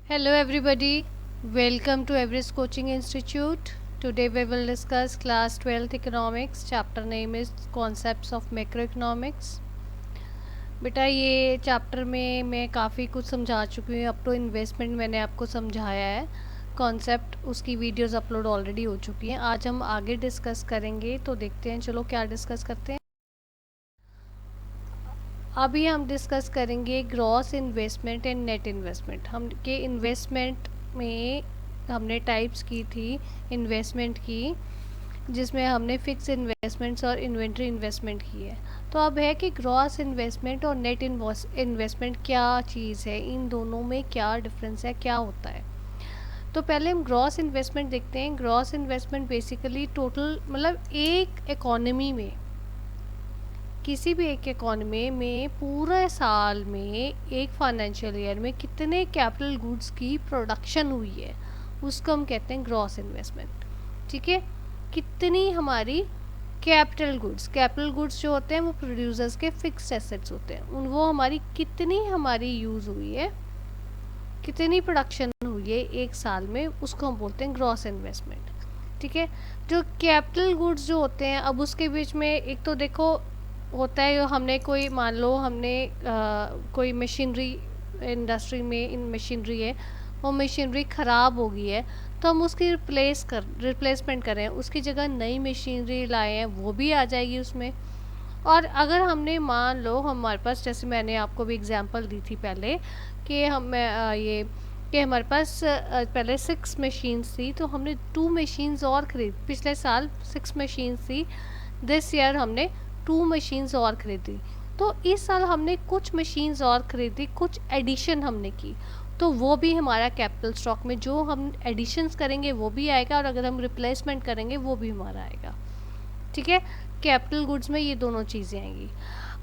Hello everybody, welcome to Everest Coaching Institute. Today we will discuss class 12th economics. Chapter name is Concepts of Macroeconomics. बेटा ये chapter में मैं काफ़ी कुछ समझा चुकी हूँ। अप टू इन्वेस्टमेंट मैंने आपको समझाया है। कॉन्सेप्ट उसकी वीडियोस अपलोड ऑलरेडी हो चुकी हैं। आज हम आगे डिस्कस करेंगे, तो देखते हैं चलो क्या डिस्कस करते हैं। अभी हम डिस्कस करेंगे gross investment and net investment. हम के इन्वेस्टमेंट में हमने टाइप्स की थी इन्वेस्टमेंट की, जिसमें हमने फिक्स इन्वेस्टमेंट्स और इन्वेंट्री इन्वेस्टमेंट की है। तो अब है कि ग्रॉस इन्वेस्टमेंट और नेट इन्वेस्टमेंट क्या चीज़ है, इन दोनों में क्या डिफरेंस है, क्या होता है। तो पहले हम ग्रॉस इन्वेस्टमेंट देखते हैं। ग्रॉस इन्वेस्टमेंट बेसिकली टोटल मतलब एक इकोनॉमी में, किसी भी एक इकोनॉमी में पूरे साल में एक फाइनेंशियल ईयर में कितने कैपिटल गुड्स की प्रोडक्शन हुई है, उसको हम कहते हैं ग्रॉस इन्वेस्टमेंट। ठीक है, कितनी हमारी कैपिटल गुड्स जो होते हैं वो प्रोड्यूसर्स के फिक्स्ड एसेट्स होते हैं, उन वो हमारी कितनी हमारी यूज़ हुई है, कितनी प्रोडक्शन हुई है एक साल में, उसको हम बोलते हैं ग्रॉस इन्वेस्टमेंट। ठीक है, जो कैपिटल गुड्स जो होते हैं, अब उसके बीच में एक तो देखो होता है, हमने कोई मान लो हमने कोई मशीनरी इंडस्ट्री में इन मशीनरी है, वो मशीनरी ख़राब हो गई है, तो हम उसकी रिप्लेसमेंट करें, उसकी जगह नई मशीनरी लाए हैं, वो भी आ जाएगी उसमें। और अगर हमने मान लो हमारे पास, जैसे मैंने आपको भी एग्जांपल दी थी पहले कि ये कि हमारे पास पहले 6 मशीन्स थी, तो हमने 2 मशीन्स और खरीद, पिछले साल 6 मशीन्स थी, दिस ईयर हमने 2 मशीन्स और खरीदी, तो इस साल हमने कुछ मशीन्स और खरीदी, कुछ एडिशन हमने की, तो वो भी हमारा कैपिटल स्टॉक में जो हम एडिशंस करेंगे वो भी आएगा, और अगर हम रिप्लेसमेंट करेंगे वो भी हमारा आएगा। ठीक है, कैपिटल गुड्स में ये दोनों चीज़ें आएंगी।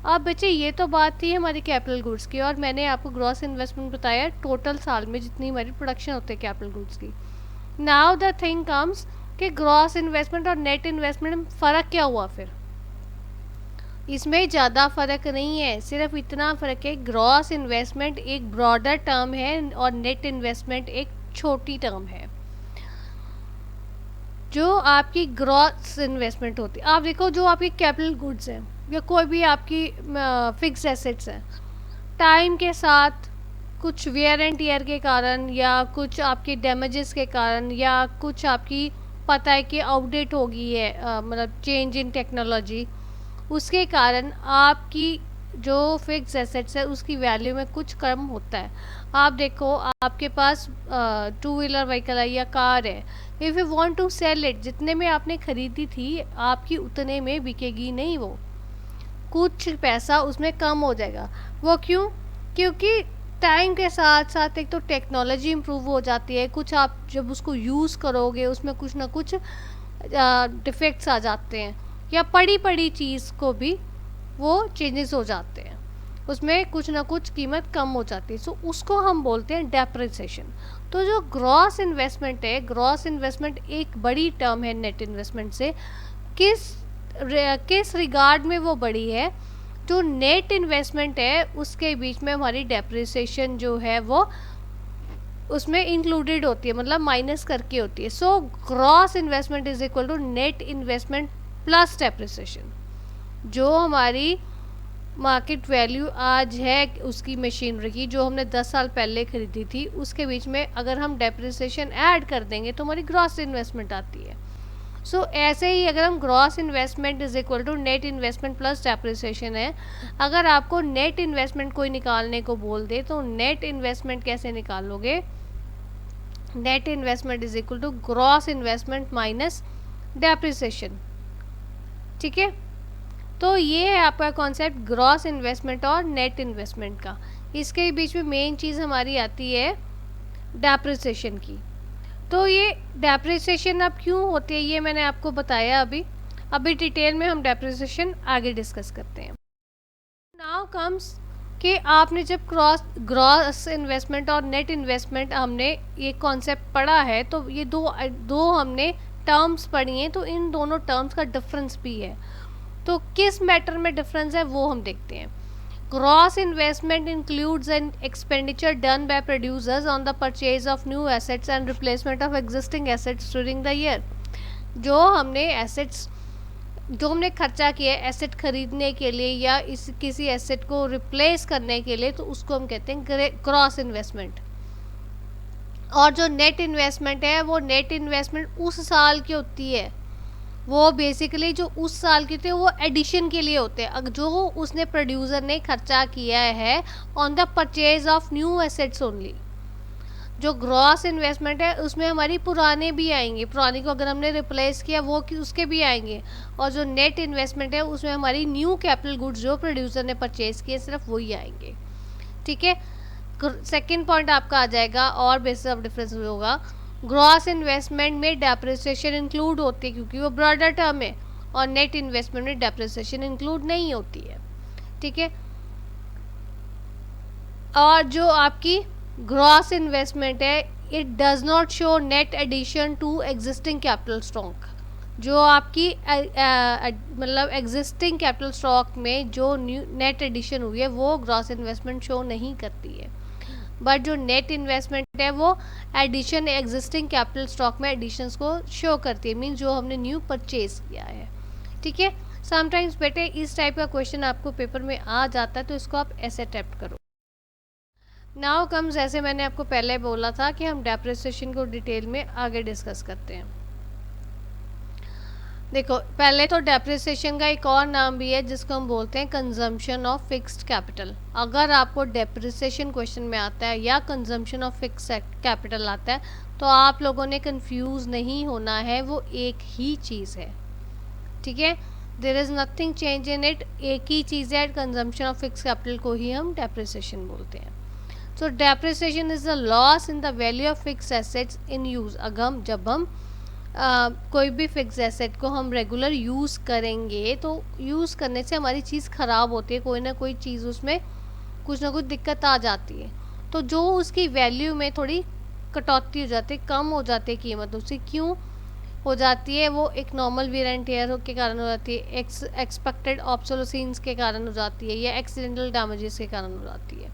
अब बच्चे ये तो बात थी हमारी कैपिटल गुड्स की, और मैंने आपको ग्रॉस इन्वेस्टमेंट बताया टोटल साल में जितनी हमारी प्रोडक्शन होती है कैपिटल गुड्स की। नाउ द थिंग कम्स कि ग्रॉस इन्वेस्टमेंट और नेट इन्वेस्टमेंट में फ़र्क क्या हुआ फिर। इसमें ज़्यादा फ़र्क नहीं है, सिर्फ इतना फ़र्क है, ग्रॉस इन्वेस्टमेंट एक ब्रॉडर टर्म है और नेट इन्वेस्टमेंट एक छोटी टर्म है। जो आपकी ग्रॉस इन्वेस्टमेंट होती है, आप देखो जो आपकी कैपिटल गुड्स हैं या कोई भी आपकी फिक्स एसेट्स हैं, टाइम के साथ कुछ वेयर एंड टीयर के कारण या कुछ आपके डैमेजेस के कारण या कुछ आपकी पता है कि आउटडेट हो गई है, मतलब चेंज इन टेक्नोलॉजी, उसके कारण आपकी जो फिक्स एसेट्स है उसकी वैल्यू में कुछ कम होता है। आप देखो आपके पास 2 व्हीलर व्हीकल है या कार है, if you want to sell it, जितने में आपने ख़रीदी थी आपकी उतने में बिकेगी नहीं, वो कुछ पैसा उसमें कम हो जाएगा। वो क्यों? क्योंकि टाइम के साथ साथ एक तो टेक्नोलॉजी इम्प्रूव हो जाती है, कुछ आप जब उसको यूज़ करोगे उसमें कुछ ना कुछ डिफेक्ट्स आ जाते हैं, या पड़ी पड़ी चीज़ को भी वो चेंजेस हो जाते हैं, उसमें कुछ ना कुछ कीमत कम हो जाती है, सो उसको हम बोलते हैं डेप्रिसिएशन। तो जो ग्रॉस इन्वेस्टमेंट है, ग्रॉस इन्वेस्टमेंट एक बड़ी टर्म है नेट इन्वेस्टमेंट से। किस रिगार्ड में वो बड़ी है, जो नेट इन्वेस्टमेंट है उसके बीच में हमारी डेप्रिसिएशन जो है वो उसमें इंक्लूडेड होती है, मतलब माइनस करके होती है। So gross investment is equal to net investment plus depreciation. जो हमारी मार्केट वैल्यू आज है उसकी मशीनरी की, जो हमने 10 साल पहले खरीदी थी, उसके बीच में अगर हम डेप्रिसिएशन ऐड कर देंगे तो हमारी ग्रॉस इन्वेस्टमेंट आती है। सो ऐसे ही अगर हम gross investment is equal to net investment plus depreciation है, अगर आपको नेट इन्वेस्टमेंट कोई निकालने को बोल दे तो नेट इन्वेस्टमेंट कैसे निकालोगे, net investment is equal to gross investment minus depreciation. ठीक है, तो ये है आपका कॉन्सेप्ट ग्रॉस इन्वेस्टमेंट और नेट इन्वेस्टमेंट का। इसके बीच में मेन चीज़ हमारी आती है डेप्रिसिएशन की। तो ये डेप्रिसिएशन अब क्यों होती है ये मैंने आपको बताया अभी डिटेल में हम डेप्रिसिएशन आगे डिस्कस करते हैं। नाउ कम्स कि आपने जब ग्रॉस इन्वेस्टमेंट और नेट इन्वेस्टमेंट हमने ये कॉन्सेप्ट पढ़ा है, तो ये दो हमने टर्म्स पढ़ी हैं, तो इन दोनों टर्म्स का डिफरेंस भी है। तो किस मैटर में डिफरेंस है वो हम देखते हैं। Gross investment includes an expenditure done by producers on the purchase of new assets and replacement of existing assets during the year. जो हमने खर्चा किया है एसेट खरीदने के लिए या किसी एसेट को रिप्लेस करने के लिए, तो उसको हम कहते हैं क्रॉस इन्वेस्टमेंट। और जो नेट इन्वेस्टमेंट है वो नेट इन्वेस्टमेंट उस साल की होती है, वो बेसिकली जो उस साल की होती है वो एडिशन के लिए होते हैं, जो उसने प्रोड्यूसर ने खर्चा किया है on the purchase of new assets only. जो ग्रॉस इन्वेस्टमेंट है उसमें हमारी पुराने भी आएंगे, पुराने को अगर हमने रिप्लेस किया वो उसके भी आएंगे। और जो नेट इन्वेस्टमेंट है उसमें हमारी न्यू कैपिटल गुड्स जो प्रोड्यूसर ने परचेज किए सिर्फ वही आएंगे। ठीक है, सेकेंड पॉइंट आपका आ जाएगा और बेसिस ऑफ डिफरेंस होगा। ग्रॉस इन्वेस्टमेंट में डेप्रिसिएशन इंक्लूड होती है क्योंकि वो ब्रॉडर टर्म है, और नेट इन्वेस्टमेंट में डेप्रिसिएशन इंक्लूड नहीं होती है। ठीक है, और जो आपकी ग्रॉस इन्वेस्टमेंट है it does not show net addition to existing capital stock. जो आपकी मतलब एग्जिस्टिंग कैपिटल स्टॉक में जो न्यू नेट एडिशन हुई है वो ग्रॉस इन्वेस्टमेंट शो नहीं करती है, बट जो नेट इन्वेस्टमेंट है वो एडिशन एग्जिस्टिंग कैपिटल स्टॉक में एडिशंस को शो करती है, मीन जो हमने न्यू परचेज किया है। ठीक है, समटाइम्स बेटे इस टाइप का क्वेश्चन आपको पेपर में आ जाता है, तो इसको आप ऐसे अटेम्प्ट करो। नाउ कम्स, जैसे मैंने आपको पहले बोला था कि हम डेप्रिसिएशन को डिटेल में आगे डिस्कस करते हैं। देखो, पहले तो डेप्रिसिएशन का एक और नाम भी है जिसको हम बोलते हैं कंजम्पशन ऑफ फिक्स्ड कैपिटल। अगर आपको डेप्रिसिएशन क्वेश्चन में आता है या कंजम्पशन ऑफ फिक्स्ड कैपिटल आता है तो आप लोगों ने कंफ्यूज नहीं होना है, वो एक ही चीज़ है। ठीक है, there is nothing change in it, एक ही चीज़ है। कंजम्पशन ऑफ फिक्स्ड कैपिटल को ही हम डेप्रिसिएशन बोलते हैं। सो depreciation is the loss in the value of fixed assets in use. जब हम कोई भी फिक्स एसेट को हम रेगुलर यूज़ करेंगे तो यूज़ करने से हमारी चीज़ ख़राब होती है, कोई ना कोई चीज़ उसमें कुछ ना कुछ दिक्कत आ जाती है, तो जो उसकी वैल्यू में थोड़ी कटौती हो जाती है, कम हो जाती है कीमत उसकी। क्यों हो जाती है? वो एक नॉर्मल वेयर एंड टेयर के कारण हो जाती है, एक्सपेक्टेड ऑब्सोलेसेंस के कारण हो जाती है, या एक्सीडेंटल डैमेजेस के कारण हो जाती है।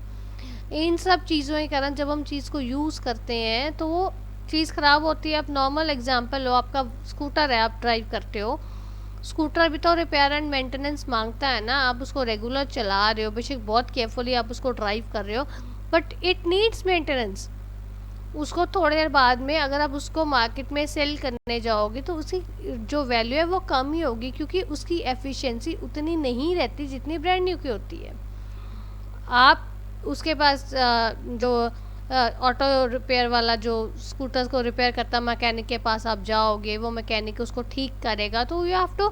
इन सब चीज़ों के कारण जब हम चीज़ को यूज़ करते हैं तो वो चीज़ ख़राब होती है। अब नॉर्मल एग्जांपल लो, आपका स्कूटर है, आप ड्राइव करते हो, स्कूटर भी तो रिपेयर एंड मेंटेनेंस मांगता है ना। आप उसको रेगुलर चला रहे हो, बेशक बहुत केयरफुली आप उसको ड्राइव कर रहे हो, बट इट नीड्स मेंटेनेंस। उसको थोड़ी देर बाद में अगर आप उसको मार्केट में सेल करने जाओगे तो उसकी जो वैल्यू है वो कम ही होगी, क्योंकि उसकी एफिशिएंसी उतनी नहीं रहती जितनी ब्रांड न्यू की होती है। आप उसके पास जो ऑटो रिपेयर वाला जो स्कूटर्स को रिपेयर करता मैकेनिक के पास आप जाओगे, वो मैकेनिक उसको ठीक करेगा, तो you have to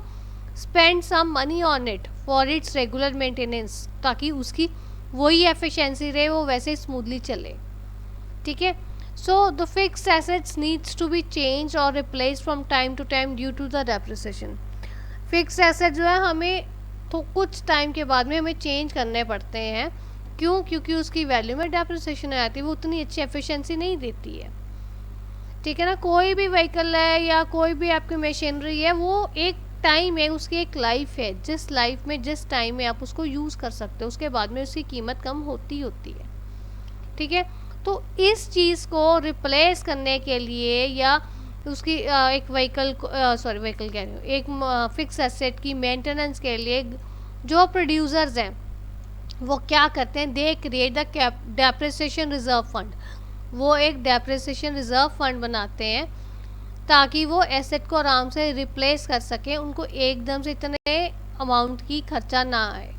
spend some money on it for its regular maintenance, ताकि उसकी वही एफिशिएंसी रहे, वो वैसे स्मूथली चले। ठीक है, so the fixed assets needs to be change और replace from time to time due to the depreciation. Fixed asset जो है हमें तो कुछ टाइम के बाद में हमें चेंज करने पड़ते हैं। क्यों? क्योंकि उसकी वैल्यू में डेप्रिसिएशन आती है, वो उतनी अच्छी एफिशिएंसी नहीं देती है। ठीक है ना, कोई भी व्हीकल है या कोई भी आपकी मशीनरी है, वो एक टाइम है, उसकी एक लाइफ है, जिस लाइफ में जिस टाइम में आप उसको यूज़ कर सकते हो, उसके बाद में उसकी कीमत कम होती है। ठीक है, तो इस चीज़ को रिप्लेस करने के लिए या उसकी एक व्हीकल कह रही हूँ, एक फिक्स एसेट की मेंटेनेंस के लिए जो प्रोड्यूसर्स हैं वो क्या करते हैं, they create the depreciation reserve fund. वो एक डेप्रिसिएशन रिजर्व फंड बनाते हैं ताकि वो एसेट को आराम से रिप्लेस कर सकें, उनको एकदम से इतने अमाउंट की खर्चा ना आए।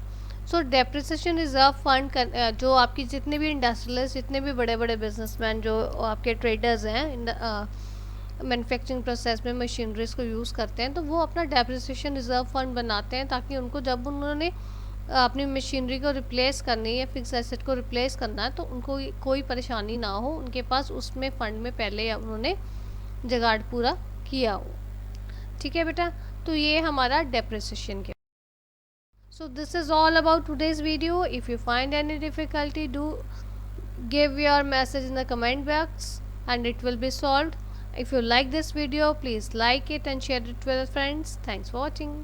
सो डेप्रिसिएशन रिजर्व फंड जो आपकी जितने भी इंडस्ट्रियलिस्ट, जितने भी बड़े बड़े बिजनेसमैन, जो आपके ट्रेडर्स हैं मैन्युफैक्चरिंग प्रोसेस में मशीनरीज को यूज़ करते हैं, तो वो अपना डेप्रिसिएशन रिजर्व फंड बनाते हैं ताकि उनको जब उन्होंने अपनी मशीनरी को रिप्लेस करनी है, फिक्स एसेट को रिप्लेस करना है, तो उनको कोई परेशानी ना हो, उनके पास उसमें फ़ंड में पहले उन्होंने जुगाड़ पूरा किया हो। ठीक है बेटा, तो ये हमारा डेप्रिसिएशन के। So this is all about today's video. If you find any difficulty, do give your message in the comment box and it will be solved. If you like this video, please like it and share it with friends. Thanks for watching.